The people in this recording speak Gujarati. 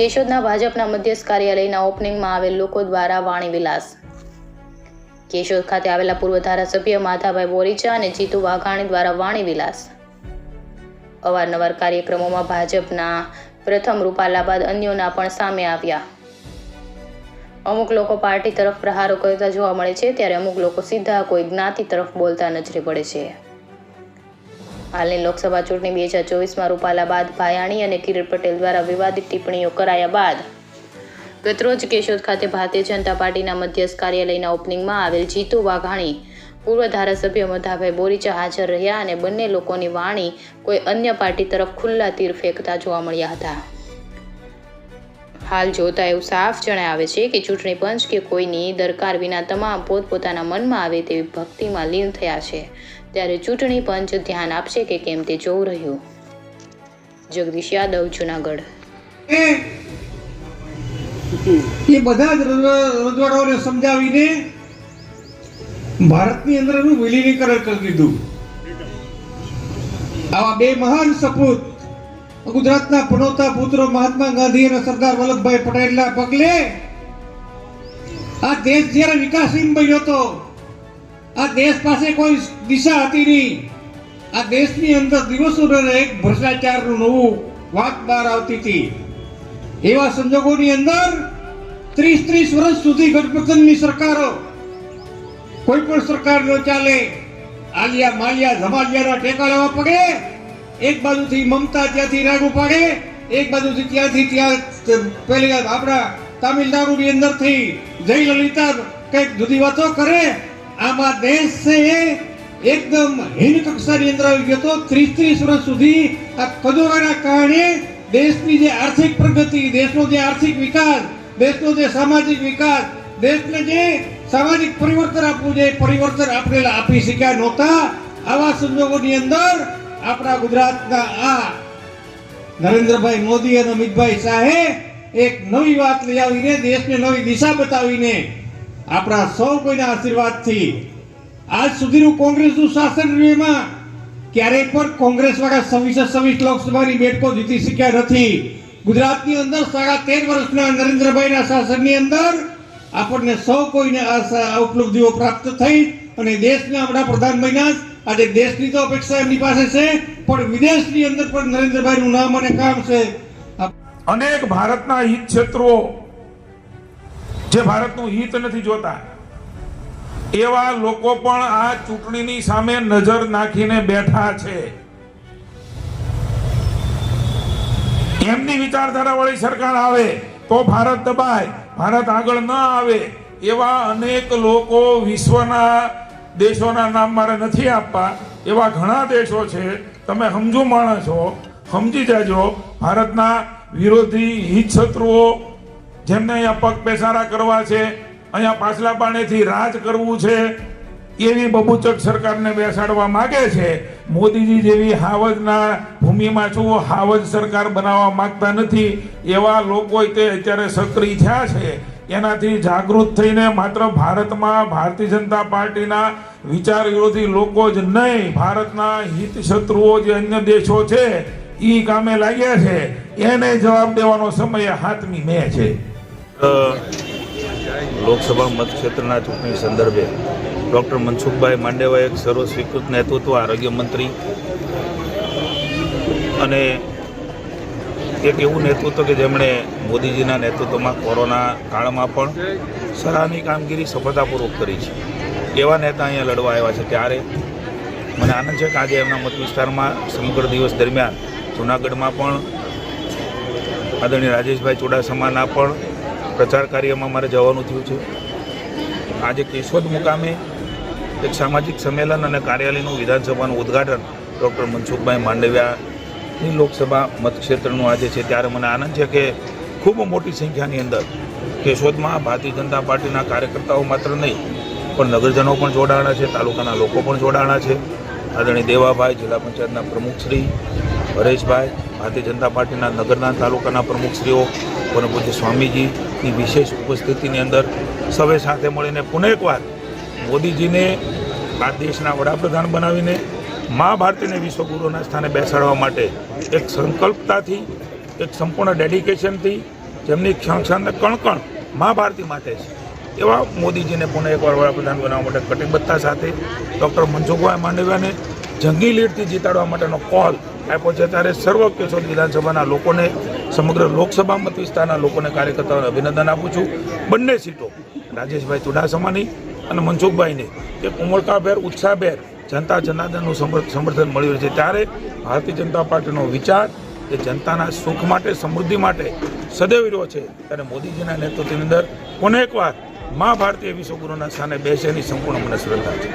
કેશોદના ભાજપના મધ્યસ્થ કાર્યાલયના ઓપનિંગમાં આવેલ લોકો દ્વારા વાણી વિલાસ। કેશોદ ખાતે આવેલા પૂર્વ ધારાસભ્ય માધાભાઈ બોરીચા અને જીતુ વાઘાણી દ્વારા વાણી વિલાસ। અવારનવાર કાર્યક્રમોમાં ભાજપના પ્રથમ રૂપાલા બાદ અન્યોના પણ સામે આવ્યા। અમુક લોકો પાર્ટી તરફ પ્રહારો કરતા જોવા મળે છે, ત્યારે અમુક લોકો સીધા કોઈ જ્ઞાતિ તરફ બોલતા નજરે પડે છે। હાલની લોકસભા ચૂંટણી 2024માં રૂપાલા બાદ ભાયાણી અને કિરીટ પટેલ દ્વારા વિવાદિત ટિપ્પણીઓ કરાયા બાદ ગતરોજ કેશોદ ખાતે ભારતીય જનતા પાર્ટીના મધ્યસ્થ કાર્યાલયના ઓપનિંગમાં આવેલ જીતુ વાઘાણી, પૂર્વ ધારાસભ્ય માધાભાઈ બોરીચા હાજર રહ્યા અને બંને લોકોની વાણી કોઈ અન્ય પાર્ટી તરફ ખુલ્લા તીર ફેંકતા જોવા મળ્યા હતા। હાલ જોતા એવું સાફ જણાવે છે કે ચૂંટણી પંચ કે કોઈની દરકાર વિના તમામ પોતપોતાના મનમાં આવે તેવી ભક્તિમાં લીન થયા છે, ત્યારે ચૂંટણી પંચ ધ્યાન આપશે કે કેમ તે જોવું રહ્યું। જગદીશ યાદવ, જૂનાગઢ। એ બધા જ રજવાડાઓને સમજાવીને ભારતની અંદર એનું વિલીનીકરણ કરી દીધું। આવા બે મહાન સપૂત ગુજરાતના પનોતા પુત્રો મહાત્મા ગાંધી અને સરદાર વલ્લભભાઈ પટેલના પગલે આ દેશ જ્યારે વિકાસહીન બન્યો હતો, આ દેશ પાસે કોઈ દિશા હતી નહીં। આ દેશની અંદર દિવસોને એક ભ્રષ્ટાચારનું નવું વાત બહાર આવતી હતી। એવા સંજોગોની અંદર 30 વર્ષ સુધી ગઠબંધનની સરકારો, કોઈ પણ સરકાર ન ચાલે, આલિયા માલિયા ધમાલિયાના ટેકા લેવા પડે। એક બાજુથી મમતા ત્યાંથી રાગુ પાડે, એક બાજુથી ત્યાંથી ત્યાં પેલી આપણા તામિલનાડુની અંદરથી જયલલિતા કંઈક જુદી વાતો કરે। આમાં દેશ છે એકદમ હીન કક્ષાની અંદર આવી ગયો હતો। 30 વર્ષ સુધી આ કદોરાના કારણે દેશની જે આર્થિક પ્રગતિ, દેશનો જે આર્થિક વિકાસ, દેશનો જે સામાજિક વિકાસ, દેશને જે સામાજિક પરિવર્તન આપવું જોઈએ, પરિવર્તન આપણે આપી શક્યા નહોતા। આવા સંજોગોની અંદર આપણા ગુજરાતના આ નરેન્દ્રભાઈ મોદી અને અમિતભાઈ શાહે એક નવી વાત લઈ આવીને દેશને નવી દિશા બતાવીને આપણા સૌ કોઈના આશીર્વાદથી આજ સુધીનું કોંગ્રેસનું શાસન રહ્યું, ક્યારેય પણ કોંગ્રેસ વાળા 26 લોકસભાની બેઠકો જીતી શક્યા નથી। ગુજરાતની અંદર 13.5 વર્ષના નરેન્દ્રભાઈના શાસનની અંદર આપણને સૌ કોઈને આ ઉપલબ્ધિઓ પ્રાપ્ત થઈ અને દેશના વડાપ્રધાન બન્યા। આજે દેશની તો અપેક્ષા એમની પાસે છે, પણ વિદેશની અંદર પણ નરેન્દ્રભાઈનું નામ અને કામ છે। અનેક ભારતના હિત ક્ષેત્રો જે ભારતનું હિત નથી જોતા એવા લોકો પણ આ ચૂંટણીની સામે નજર નાખીને બેઠા છે। એમની વિચારધારા વાળી સરકાર આવે તો ભારત દબાય, ભારત આગળ ન આવે એવા અનેક લોકો, વિશ્વના દેશોના નામ મારે નથી આપવા, એવા ઘણા દેશો છે। તમે સમજુ માણસ છો, સમજી જાજો। ભારતના વિરોધી હિત શત્રુઓ જેમને અહીંયા પગ પેસારા કરવા છે, અહીંયા પાછલા પાણીથી રાજ કરવું છે, એવી બબુચક સરકારને બેસાડવા માંગે છે। મોદીજી જેવી હાવજના ભૂમિમાં છું હાવજ સરકાર બનાવવા માંગતા નથી, એવા લોકો તે અત્યારે સક્રિય થયા છે। એનાથી જાગૃત થઈને માત્ર ભારતમાં ભારતીય જનતા પાર્ટીના વિચાર વિરોધી લોકો જ નહીં, ભારતના હિત શત્રુઓ જે અન્ય દેશો છે એ કામે લાગ્યા છે, એને જવાબ દેવાનો સમય 7મી મે છે। લોકસભા મતક્ષેત્રના ચૂંટણી સંદર્ભે ડૉક્ટર મનસુખભાઈ માંડવિયા એક સર્વ સ્વીકૃત નેતૃત્વ, આરોગ્ય મંત્રી અને એક એવું નેતૃત્વ કે જેમણે મોદીજીના નેતૃત્વમાં કોરોના કાળમાં પણ સરાહનીય કામગીરી સફળતાપૂર્વક કરી છે, એવા નેતા અહીંયા લડવા આવ્યા છે। ત્યારે મને આનંદ છે કે આજે એમના મત વિસ્તારમાં સમગ્ર દિવસ દરમિયાન જૂનાગઢમાં પણ આદરણીય રાજેશભાઈ ચુડાસમાના પણ પ્રચાર કાર્યમાં મારે જવાનું થયું છે। આજે કેશોદ મુકામે એક સામાજિક સંમેલન અને કાર્યાલયનું વિધાનસભાનું ઉદ્ઘાટન ડૉક્ટર મનસુખભાઈ માંડવિયાની લોકસભા મતક્ષેત્રનું આજે છે। ત્યારે મને આનંદ છે કે ખૂબ મોટી સંખ્યાની અંદર કેશોદમાં ભારતીય જનતા પાર્ટીના કાર્યકર્તાઓ માત્ર નહીં પણ નગરજનો પણ જોડાણા છે, તાલુકાના લોકો પણ જોડાણા છે। આદરણીય દેવાભાઈ, જિલ્લા પંચાયતના પ્રમુખશ્રી હરેશભાઈ, ભારતીય જનતા પાર્ટીના નગરના તાલુકાના પ્રમુખશ્રીઓ, પરમ પૂજ્ય સ્વામીજીની વિશેષ ઉપસ્થિતિની અંદર સૌએ સાથે મળીને પુનઃ એકવાર મોદીજીને આ દેશના વડાપ્રધાન બનાવીને મા ભારતીને વિશ્વગુરુના સ્થાને બેસાડવા માટે એક સંકલ્પતાથી, એક સંપૂર્ણ ડેડિકેશનથી જેમની ક્ષણ કણ મા ભારતી માટે છે એવા મોદીજીને પુનઃ એકવાર વડાપ્રધાન બનાવવા માટે કટિબદ્ધતા સાથે ડૉક્ટર મનસુખભાઈ માંડવિયાને જંગી લીડથી જીતાડવા માટેનો કોલ આપ્યો છે ત્યારે સર્વ કેશોદ વિધાનસભાના લોકોને સમગ્ર લોકસભા મત વિસ્તારના લોકોને કાર્યકર્તાઓને અભિનંદન આપું છું. બંને સીટો રાજેશભાઈ ચુડાસમાની અને મનસુખભાઈને એક ઉમળકાભેર ઉત્સાહભેર જનતા જનાર્દનનું સમર્થન મળ્યું છે ત્યારે ભારતીય જનતા પાર્ટીનો વિચાર એ જનતાના સુખ માટે સમૃદ્ધિ માટે સદૈવ રહ્યો છે ત્યારે મોદીજીના નેતૃત્વની અંદર પુનઃ એકવાર મા ભારતીય વિશ્વગુરુના સ્થાને બેસે એની સંપૂર્ણ મને શ્રદ્ધા છે.